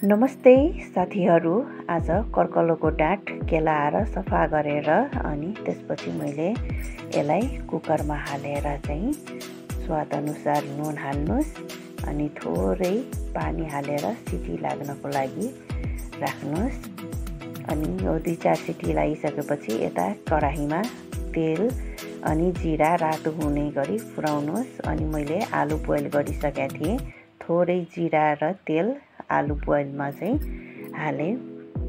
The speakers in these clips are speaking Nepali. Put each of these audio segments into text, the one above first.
नमस्ते साथीहरू। आज कर्कलोको डाँठ केलाएर सफा गरेर अनि त्यसपछि मैले यसलाई कुकरमा हालेर चाहिँ स्वाद अनुसार नुन हाल्नुस् अनि थोरै पानी हालेर सिटी लाग्नको लागि राख्नुस्। अनि यो 2-4 सिटी लागिसकेपछि यता कराहीमा तेल अनि जीरा रातो हुने गरी फुराउनुस्। अनि मैले आलु बोइल गरिसकेका थिएँ। थोरै जीरा र तेल आलु बोइलमा चाहिँ हालेँ।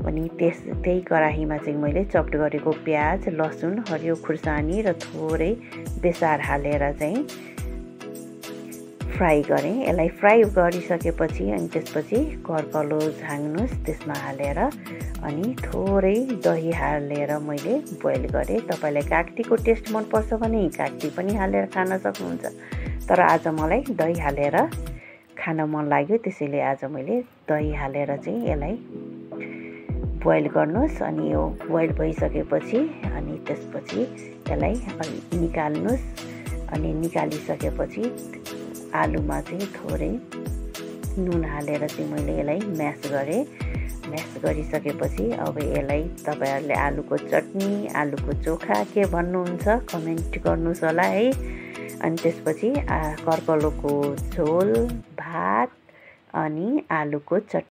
अनि त्यही कराहीमा चाहिँ मैले चप्ड गरेको प्याज, लसुन, हरियो खुर्सानी र थोरै बेसार हालेर चाहिँ फ्राई गरेँ। यसलाई फ्राई गरिसकेपछि अनि त्यसपछि कर्कलो झाङ्नुस् त्यसमा हालेर अनि थोरै दही हालेर मैले बोइल गरेँ। तपाईँलाई कागतीको टेस्ट मनपर्छ भने कागती पनि हालेर खान सक्नुहुन्छ, तर आज मलाई दही हालेर खान मन लाग्यो, त्यसैले आज मैले दही हालेर चाहिँ यसलाई बोइल गर्नुस्। अनि यो बोइल भइसकेपछि अनि त्यसपछि यसलाई निकाल्नुस्। अनि निकालिसकेपछि आलुमा चाहिँ थोरै नुन हालेर चाहिँ मैले यसलाई म्यास गरेँ। म्यास गरिसकेपछि अब यसलाई तपाईँहरूले आलुको चटनी, आलुको चोखा के भन्नुहुन्छ कमेन्ट गर्नुहोस् होला है। अनि त्यसपछि कर्कलोको झोल, भात अनि आलुको चटनी